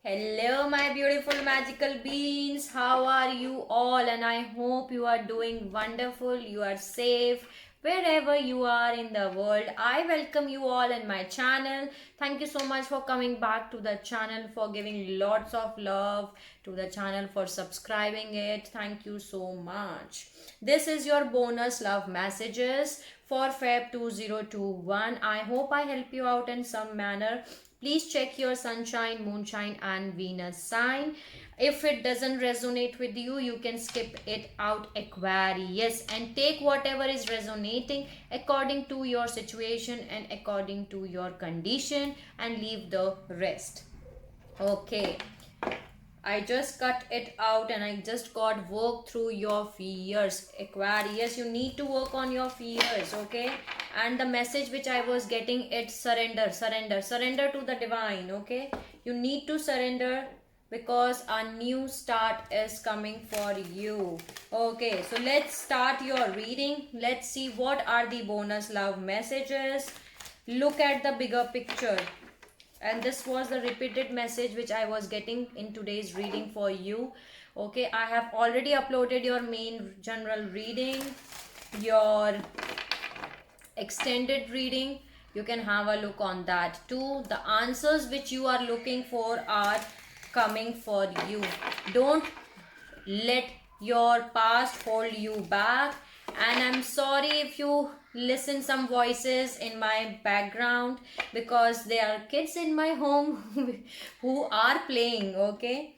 Hello, my beautiful magical beings. How are you all? And I hope you are doing wonderful. You are safe wherever you are in the world. I welcome you all in my channel. Thank you so much for coming back to the channel, for giving lots of love to the channel, for subscribing it. Thank you so much. This is your bonus love messages for Feb 2021. I hope I help you out in some manner. Please check your sunshine, moonshine, and Venus sign. If it doesn't resonate with you, you can skip it out, Aquarius, and take whatever is resonating according to your situation and according to your condition and leave the rest. Okay, I just cut it out and I just got work through your fears. Aquarius, you need to work on your fears, okay? And the message which I was getting, it's surrender, surrender, surrender to the divine, okay? You need to surrender because a new start is coming for you. Okay, so let's start your reading. Let's see what are the bonus love messages. Look at the bigger picture, and this was the repeated message which I was getting in today's reading for you. Okay, I have already uploaded your main general reading, your extended reading. You can have a look on that too. The answers which you are looking for are coming for you. Don't let your past hold you back. And I'm sorry if you listen some voices in my background, because there are kids in my home who are playing. Okay,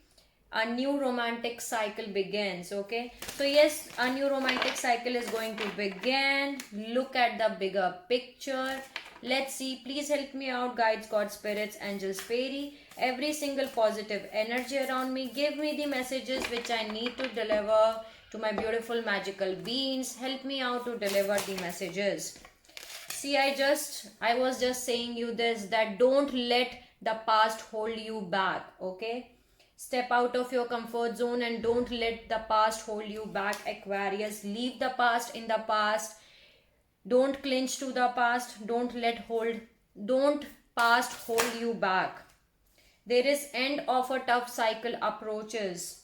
a new romantic cycle begins. Okay, so yes, a new romantic cycle is going to begin. Look at the bigger picture. Let's see. Please help me out, guides, God, spirits, angels, fairy, every single positive energy around me. Give me the messages which I need to deliver to my beautiful magical beings. Help me out to deliver the messages. See, I was just saying you this, that don't let the past hold you back. Okay, step out of your comfort zone and don't let the past hold you back, Aquarius. Leave the past in the past. Don't clinch to the past. Don't past hold you back. There is end of a tough cycle approaches.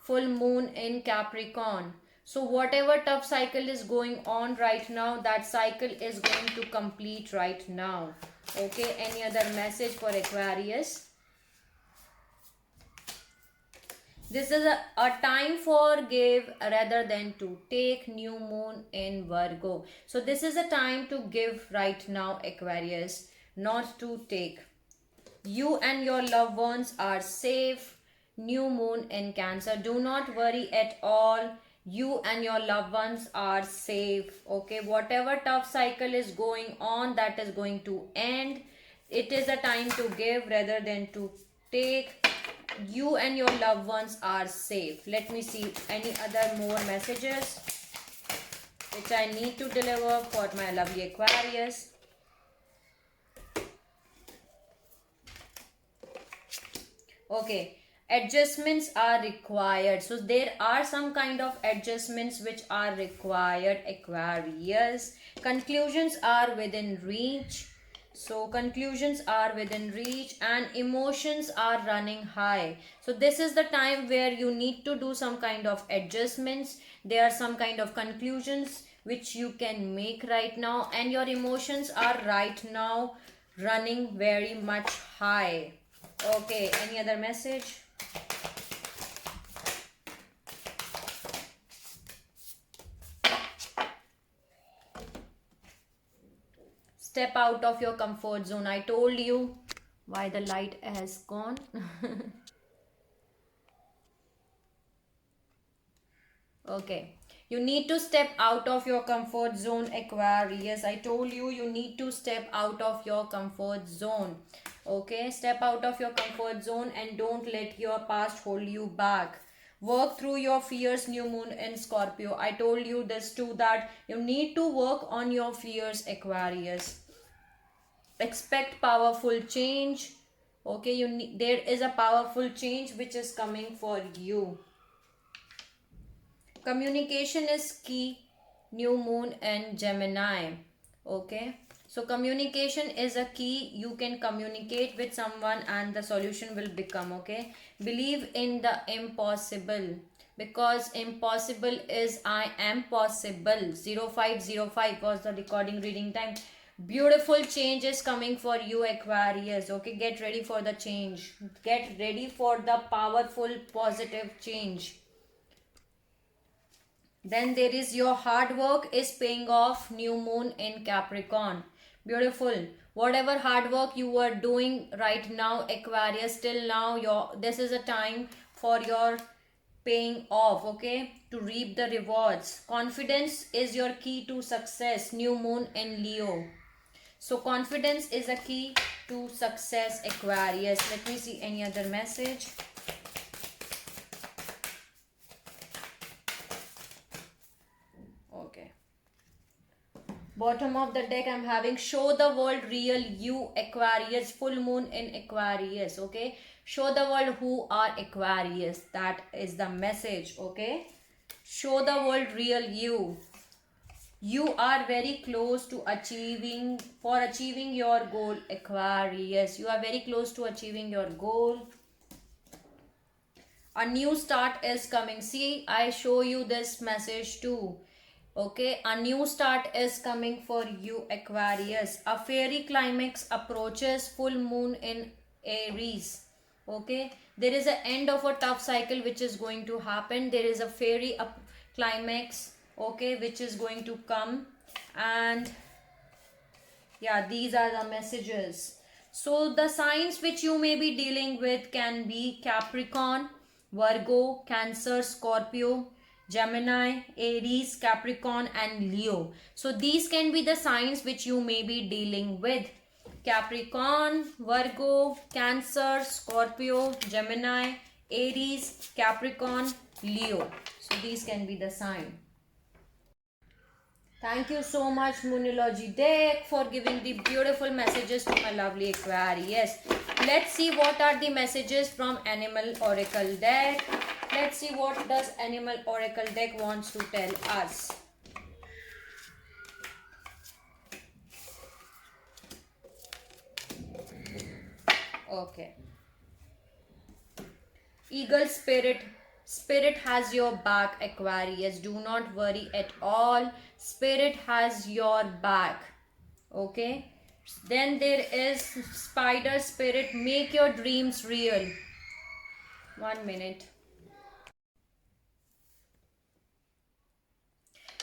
Full moon in Capricorn. So whatever tough cycle is going on right now, that cycle is going to complete right now. Okay, any other message for Aquarius? This is a time for give rather than to take. New moon in Virgo. So this is a time to give right now, Aquarius, not to take. You and your loved ones are safe. New moon in Cancer. Do not worry at all. You and your loved ones are safe. Okay, whatever tough cycle is going on, that is going to end. It is a time to give rather than to take. You and your loved ones are safe. Let me see any other more messages which I need to deliver for my lovely Aquarius. Okay, adjustments are required. So there are some kind of adjustments which are required, Aquarius. Conclusions are within reach. So conclusions are within reach and emotions are running high. So this is the time where you need to do some kind of adjustments. There are some kind of conclusions which you can make right now, and your emotions are right now running very much high. Okay, any other message? Step out of your comfort zone. I told you why the light has gone. Okay, you need to step out of your comfort zone, Aquarius. I told you, you need to step out of your comfort zone. Okay, step out of your comfort zone and don't let your past hold you back. Work through your fears. New moon in Scorpio. I told you this too, that you need to work on your fears, Aquarius. Expect powerful change. Okay, there is a powerful change which is coming for you. Communication is key. New moon and Gemini. Okay, So communication is a key. You can communicate with someone and the solution will become, okay? Believe in the impossible, because impossible is I am possible. 0505 was the recording reading time. Beautiful change is coming for you, Aquarius. Okay, get ready for the change. Get ready for the powerful positive change. Then there is your hard work is paying off. New moon in Capricorn. Beautiful. Whatever hard work you are doing right now, Aquarius, till now, this is a time for your paying off, okay, to reap the rewards. Confidence is your key to success. New moon in Leo. So confidence is a key to success, Aquarius. Let me see any other message. Okay. Bottom of the deck I'm having show the world real you, Aquarius. Full moon in Aquarius, okay. Show the world who are Aquarius. That is the message, okay. Show the world real you. You are very close to achieving your goal, Aquarius. You are very close to achieving your goal. A new start is coming. See, I show you this message too. Okay, a new start is coming for you, Aquarius. A fairy climax approaches. Full moon in Aries. Okay, there is an end of a tough cycle which is going to happen. There is a fairy climax, okay, which is going to come. And yeah, these are the messages. So the signs which you may be dealing with can be Capricorn, Virgo, Cancer, Scorpio, Gemini, Aries, Capricorn and Leo. So these can be the signs which you may be dealing with. Capricorn, Virgo, Cancer, Scorpio, Gemini, Aries, Capricorn, Leo. So these can be the sign. Thank you so much, Moonology deck, for giving the beautiful messages to my lovely Aquarius. Let's see what are the messages from Animal Oracle deck. Let's see what does Animal Oracle deck wants to tell us. Okay. Eagle Spirit. Spirit has your back, Aquarius. Do not worry at all. Spirit has your back. Okay. Then there is Spider Spirit. Make your dreams real. 1 minute.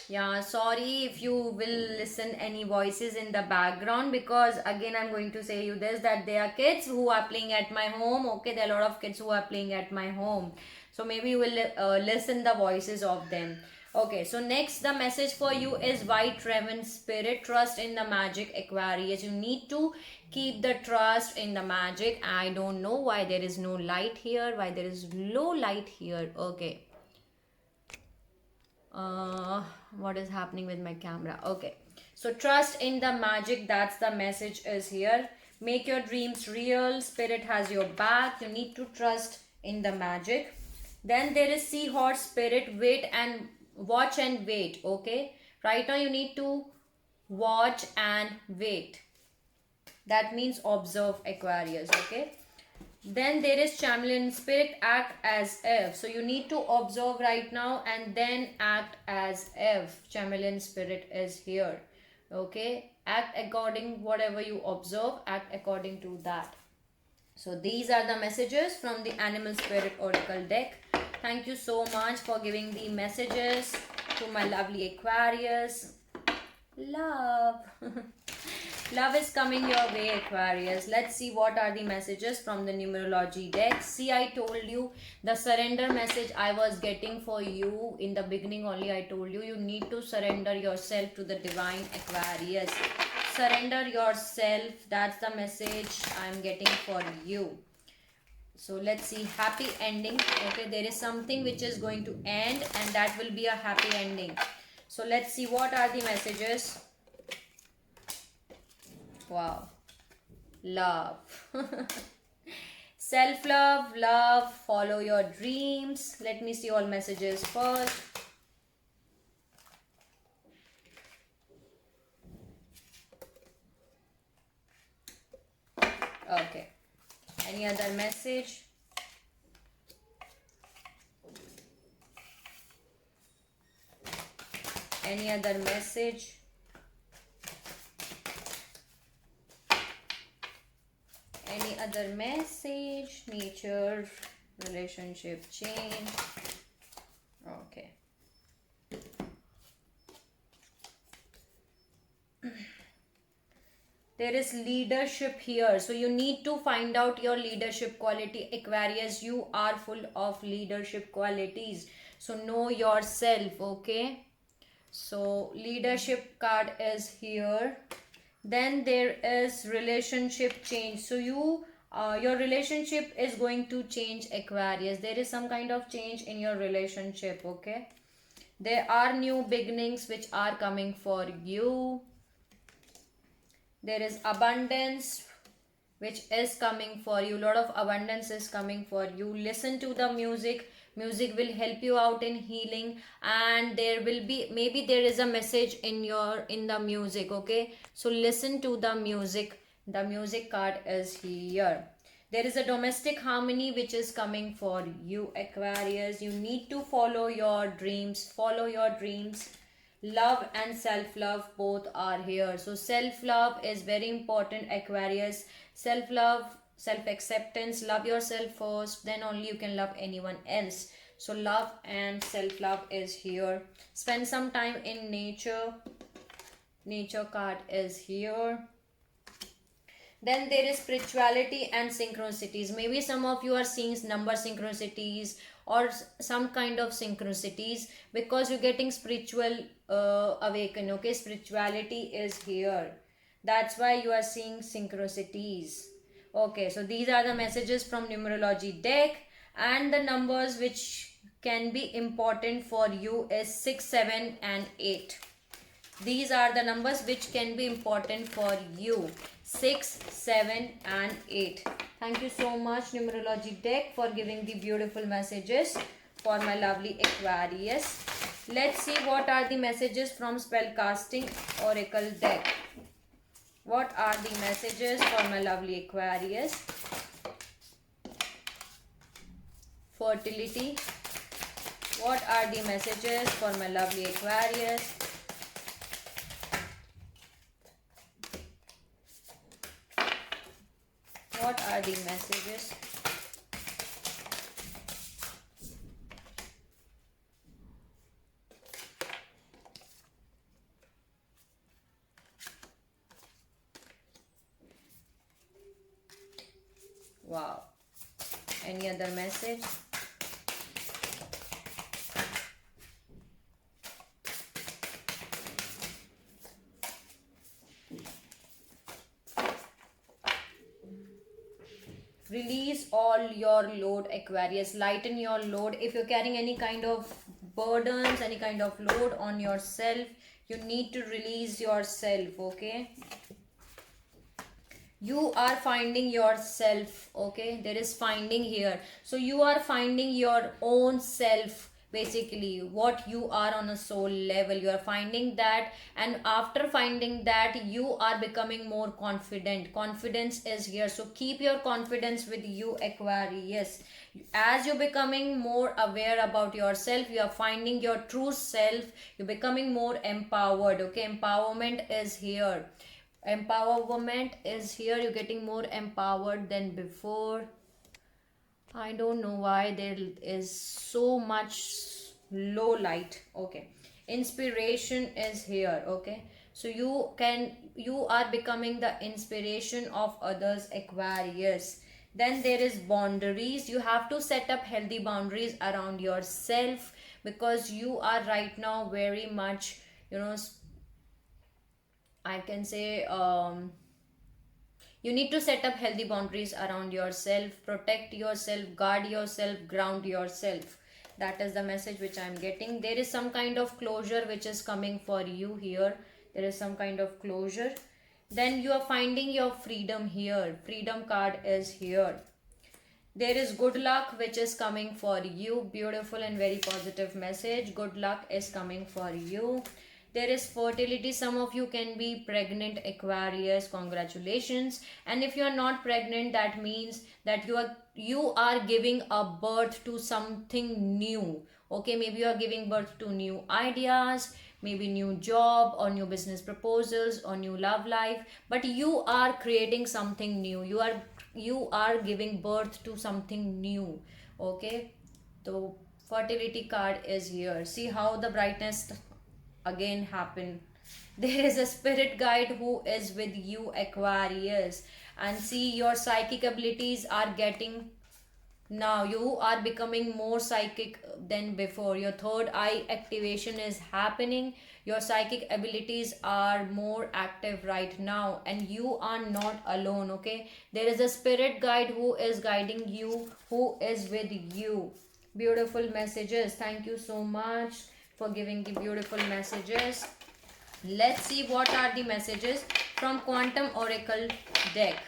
Yeah, sorry if you will listen any voices in the background, because again I'm going to say you this, that there are kids who are playing at my home. Okay, there are a lot of kids who are playing at my home, so maybe you will listen the voices of them. Okay, so next the message for you is White Raven Spirit. Trust in the magic, Aquarius. You need to keep the trust in the magic. I don't know why there is no light here, why there is low light here. Okay, what is happening with my camera? Okay, so trust in the magic, that's the message is here. Make your dreams real. Spirit has your back. You need to trust in the magic. Then there is Seahorse Spirit. Wait and watch and wait. Okay, right now you need to watch and wait. That means observe, Aquarius. Okay, then there is Chameleon Spirit. Act as if. So you need to observe right now and then act as if. Chameleon Spirit is here. Okay, act according whatever you observe, act according to that. So these are the messages from the Animal Spirit Oracle deck. Thank you so much for giving the messages to my lovely Aquarius. Love. Love is coming your way, Aquarius. Let's see what are the messages from the numerology deck. See, I told you the surrender message I was getting for you in the beginning only. I told you you need to surrender yourself to the divine, Aquarius. Surrender yourself. That's the message I'm getting for you. So let's see, happy ending. Okay, there is something which is going to end and that will be a happy ending. So let's see what are the messages. Wow. Love. Self-love, love, follow your dreams. Let me see all messages first. Any other message? Any other message? Any other message? Nature, relationship change. Okay. There is leadership here, so you need to find out your leadership quality. Aquarius, you are full of leadership qualities, so know yourself. Okay, so leadership card is here. Then there is relationship change, so your relationship is going to change, Aquarius. There is some kind of change in your relationship. Okay, there are new beginnings which are coming for you. There is abundance which is coming for you. Lot of abundance is coming for you. Listen to the music. Music will help you out in healing, and there will be, maybe there is a message in the music. Okay, so listen to the music. The music card is here. There is a domestic harmony which is coming for you, Aquarius. You need to follow your dreams. Follow your dreams. Love and self-love both are here. So self-love is very important, Aquarius. Self-love, self-acceptance. Love yourself first, then only you can love anyone else. So love and self-love is here. Spend some time in nature. Nature card is here. Then there is spirituality and synchronicities. Maybe some of you are seeing number synchronicities or some kind of synchronicities because you're getting spiritual awaken. Okay, spirituality is here. That's why you are seeing synchronicities. Okay, so these are the messages from numerology deck, and the numbers which can be important for you is 6, 7 and 8. These are the numbers which can be important for you. 6, 7 and 8. Thank you so much, numerology deck, for giving the beautiful messages for my lovely Aquarius. Let's see what are the messages from spellcasting oracle deck. What are the messages for my lovely Aquarius? Fertility. What are the messages for my lovely Aquarius? What are the messages? Wow. Any other message? Release all your load, Aquarius. Lighten your load. If you're carrying any kind of burdens, any kind of load on yourself, you need to release yourself. Okay, you are finding yourself. Okay, there is finding here. So you are finding your own self. Basically what you are on a soul level, you are finding that, and after finding that you are becoming more confident. Confidence is here, so keep your confidence with you, Aquarius. As you're becoming more aware about yourself, you are finding your true self, you're becoming more empowered. Okay, empowerment is here. Empowerment is here. You're getting more empowered than before. I don't know why there is so much low light. Okay, inspiration is here. Okay, so you are becoming the inspiration of others, Aquarius. Then there is boundaries. You have to set up healthy boundaries around yourself because you are right now very much, I can say, you need to set up healthy boundaries around yourself, protect yourself, guard yourself, ground yourself. That is the message which I am getting. There is some kind of closure which is coming for you here. There is some kind of closure. Then you are finding your freedom here. Freedom card is here. There is good luck which is coming for you. Beautiful and very positive message. Good luck is coming for you. There is fertility. Some of you can be pregnant, Aquarius. Congratulations. And if you are not pregnant, that means that you are giving a birth to something new. Okay, maybe you are giving birth to new ideas, maybe new job or new business proposals or new love life, but you are creating something new. You are giving birth to something new. Okay, so fertility card is here. See how the brightness again happen. There is a spirit guide who is with you, Aquarius. And see, your psychic abilities are getting, now you are becoming more psychic than before. Your third eye activation is happening. Your psychic abilities are more active right now, and you are not alone. Okay, there is a spirit guide who is guiding you, who is with you. Beautiful messages. Thank you so much for giving the beautiful messages. Let's see what are the messages from Quantum Oracle deck.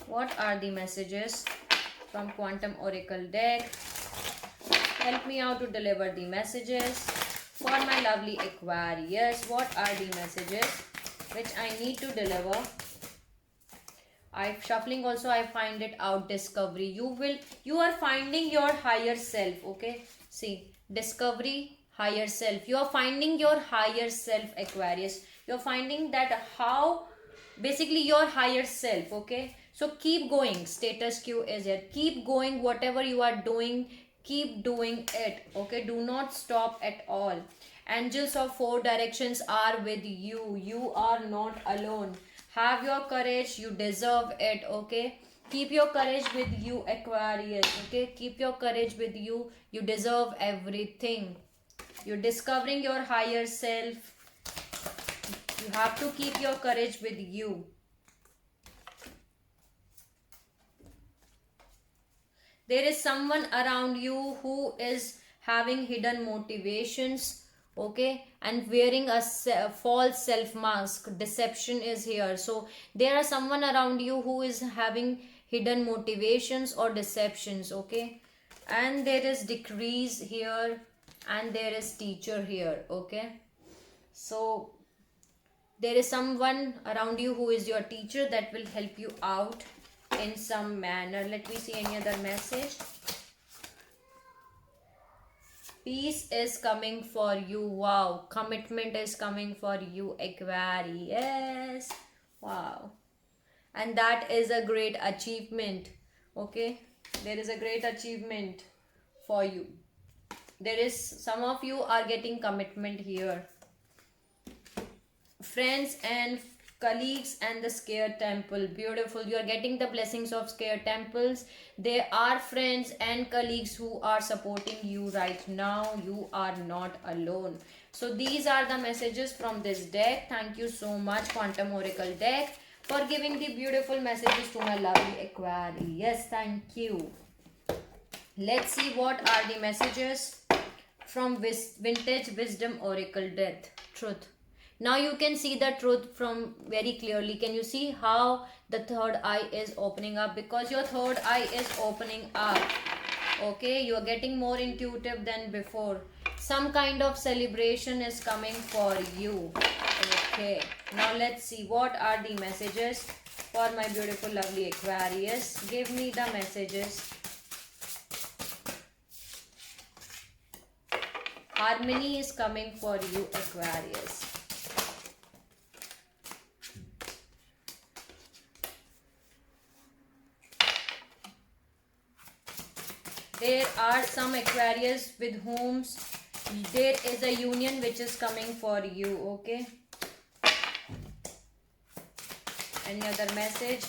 What are the messages from Quantum Oracle deck? Help me out to deliver the messages for my lovely Aquarius. What are the messages which I need to deliver? I'm shuffling also, I find it out. Discovery. You are finding your higher self. Okay, see, discovery, higher self. You are finding your higher self, Aquarius. You're finding that how, basically your higher self. Okay, so keep going. Status quo is here. Keep going. Whatever you are doing, keep doing it. Okay, do not stop at all. Angels of four directions are with you. You are not alone. Have your courage. You deserve it. Okay, keep your courage with you, Aquarius. Okay, keep your courage with you. You deserve everything. You're discovering your higher self. You have to keep your courage with you. There is someone around you who is having hidden motivations. Okay, and wearing a false self mask. Deception is here. So there are someone around you who is having hidden motivations or deceptions. Okay, and there is decrease here, and there is teacher here. Okay, so there is someone around you who is your teacher that will help you out in some manner. Let me see any other message. Peace is coming for you. Wow. Commitment is coming for you, Aquarius. Wow. And that is a great achievement. Okay, there is a great achievement for you. There is, some of you are getting commitment here. Friends and colleagues and the scare temple. Beautiful. You are getting the blessings of scare temples. There are friends and colleagues who are supporting you right now. You are not alone. So these are the messages from this deck. Thank you so much, Quantum Oracle deck, for giving the beautiful messages to my lovely Aquarius. Thank you. Let's see what are the messages from Vintage Wisdom Oracle deck. Truth. Now you can see the truth from very clearly. Can you see how the third eye is opening up? Because your third eye is opening up. Okay, you are getting more intuitive than before. Some kind of celebration is coming for you. Okay, now let's see what are the messages for my beautiful lovely Aquarius. Give me the messages. Harmony is coming for you, Aquarius. There are some Aquarius with whom there is a union which is coming for you. Okay. Any other message?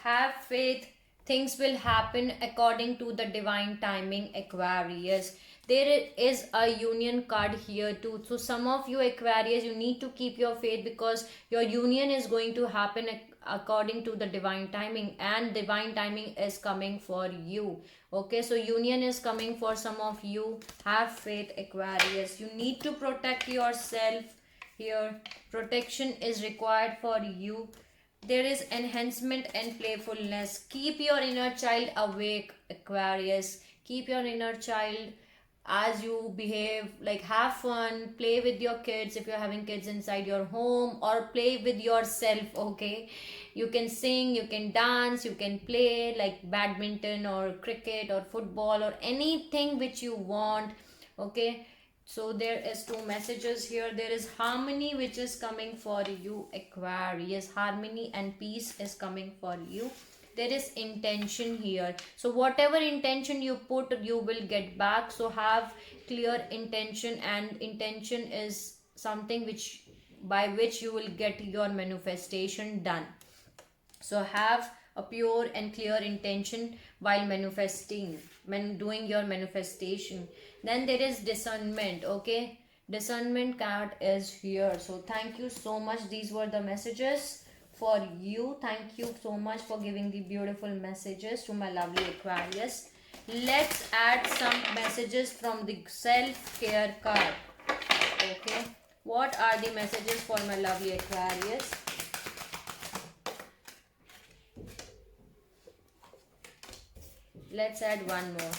Have faith. Things will happen according to the divine timing, Aquarius. There is a union card here too. So some of you Aquarius, you need to keep your faith because your union is going to happen according to the divine timing, and divine timing is coming for you. Okay, so union is coming for some of you. Have faith, Aquarius. You need to protect yourself here. Protection is required for you. There is enhancement and playfulness. Keep your inner child awake, Aquarius. Keep your inner child as you behave, like have fun, play with your kids if you're having kids inside your home, or play with yourself. Okay, you can sing, you can dance, you can play like badminton or cricket or football or anything which you want. Okay, so there is two messages here. There is harmony which is coming for you, Aquarius. Harmony and peace is coming for you. There is intention here, so whatever intention you put, you will get back. So have clear intention, and intention is something which, by which you will get your manifestation done. So have a pure and clear intention while manifesting, when doing your manifestation. Then there is discernment. Okay, discernment card is here. So thank you so much. These were the messages for you. Thank you so much for giving the beautiful messages to my lovely Aquarius. Let's add some messages from the self-care card. Okay, what are the messages for my lovely Aquarius? Let's add one more.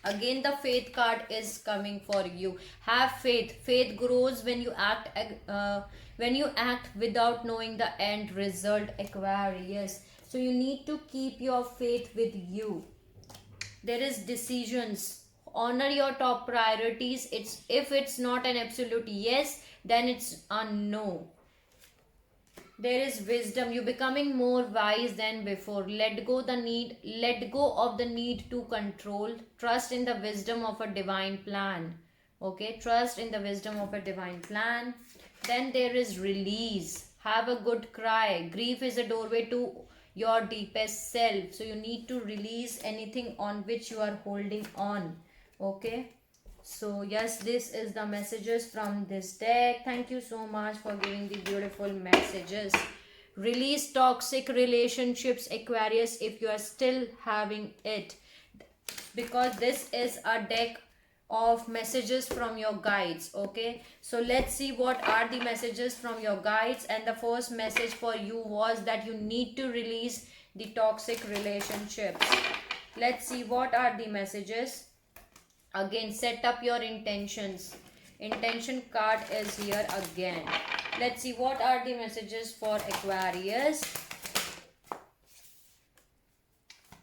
Again, the faith card is coming for you. Have faith. Faith grows when you act without knowing the end result, Aquarius. So you need to keep your faith with you. There is decisions. Honor your top priorities. If it's not an absolute yes, then it's a no. There is wisdom. You becoming more wise than before. Let go of the need to control. Trust in the wisdom of a divine plan. Okay, trust in the wisdom of a divine plan. Then there is release. Have a good cry. Grief is a doorway to your deepest self. So you need to release anything on which you are holding on. Okay, so yes, this is the messages from this deck. Thank you so much for giving the beautiful messages. Release toxic relationships, Aquarius, if you are still having it, because this is a deck of messages from your guides. Okay, so let's see what are the messages from your guides. And the first message for you was that you need to release the toxic relationships. Let's see what are the messages. Again, set up your intentions. Intention card is here again. Let's see what are the messages for Aquarius.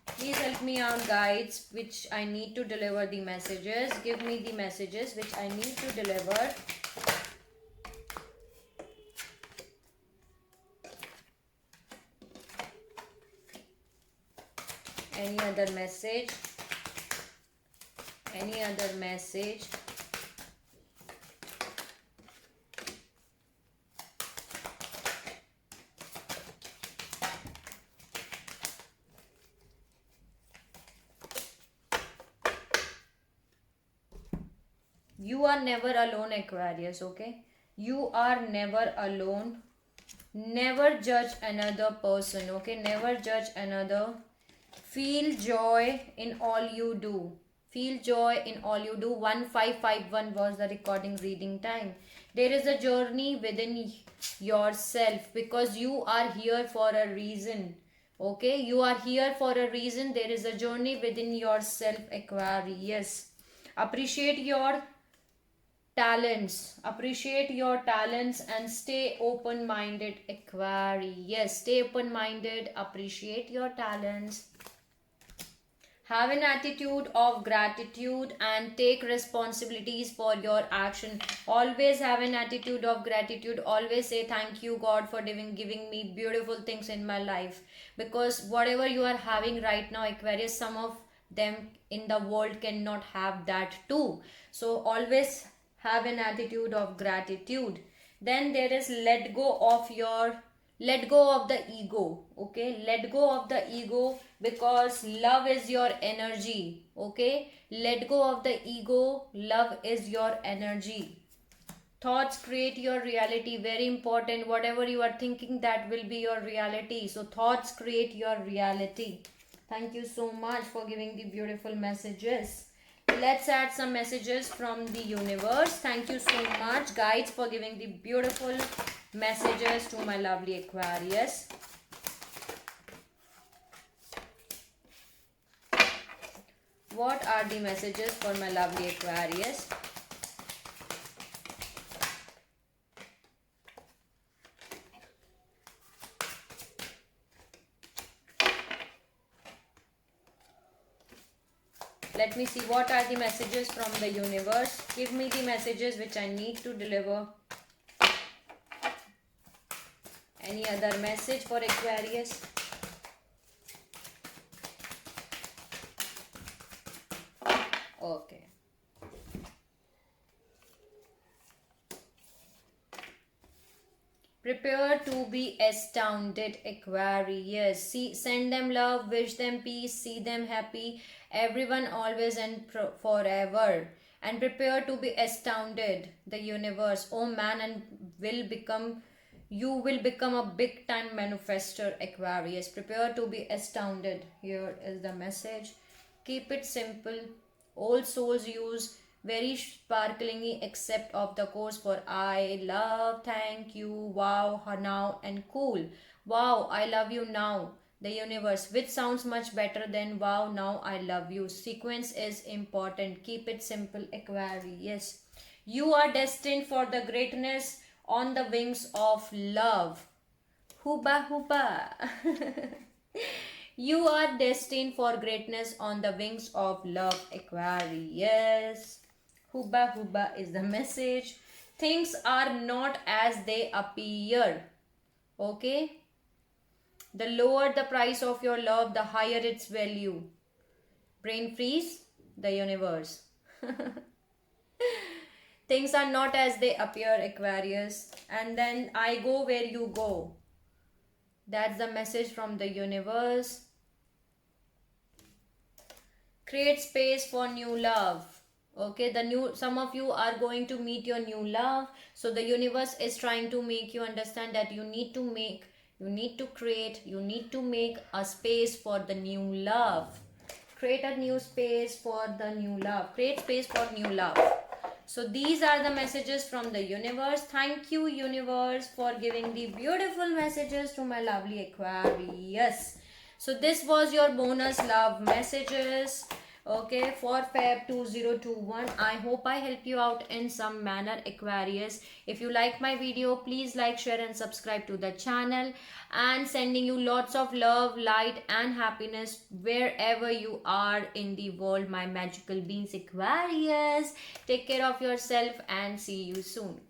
Please help me out, guides, which I need to deliver the messages. Give me the messages which I need to deliver. Any other message? Any other message? You are never alone, Aquarius. Okay, you are never alone. Never judge another person. Okay, never judge another. Feel joy in all you do. Feel joy in all you do. 1551 was the recording reading time. There is a journey within yourself, because you are here for a reason. Okay, you are here for a reason. There is a journey within yourself, Aquarius. Appreciate your talents. Appreciate your talents and stay open-minded, Aquarius. Stay open-minded. Appreciate your talents. Have an attitude of gratitude and take responsibilities for your action. Always have an attitude of gratitude. Always say thank you, God, for giving me beautiful things in my life. Because whatever you are having right now, Aquarius, some of them in the world cannot have that too. So always have an attitude of gratitude. Then there is let go of your let go of the ego. Okay, let go of the ego, because love is your energy. Okay, let go of the ego, love is your energy. Thoughts create your reality, very important. Whatever you are thinking, that will be your reality. So thoughts create your reality. Thank you so much for giving the beautiful messages. Let's add some messages from the universe. Thank you so much, guides, for giving the beautiful messages to my lovely Aquarius. What are the messages for my lovely Aquarius? Let me see what are the messages from the universe. Give me the messages which I need to deliver. Any other message for Aquarius? Okay. Prepare to be astounded, Aquarius. See, send them love, wish them peace, see them happy, everyone always and forever. And prepare to be astounded, the universe. Oh man, and you will become a big time manifester, Aquarius. Prepare to be astounded. Here is the message. Keep it simple. Old souls use very sparklingy except of the course for I love, thank you, wow, now, and cool. Wow, I love you now, the universe, which sounds much better than wow, now I love you. Sequence is important. Keep it simple, Aquarius. You are destined for the greatness on the wings of love. Hooba hooba. You are destined for greatness on the wings of love, Aquarius. Hubba hubba is the message. Things are not as they appear. Okay? The lower the price of your love, the higher its value. Brain freeze, the universe. Things are not as they appear, Aquarius. And then I go where you go. That's the message from the universe. Create space for new love. Okay, some of you are going to meet your new love. So the universe is trying to make you understand that you need to make a space for the new love. Create a new space for the new love. Create space for new love. So these are the messages from the universe. Thank you, universe, for giving the beautiful messages to my lovely Aquarius. So this was your bonus love messages, okay, for Feb 2021. I hope I help you out in some manner, Aquarius. If you like my video, please like, share and subscribe to the channel. And sending you lots of love, light and happiness wherever you are in the world, my magical beings, Aquarius. Take care of yourself and see you soon.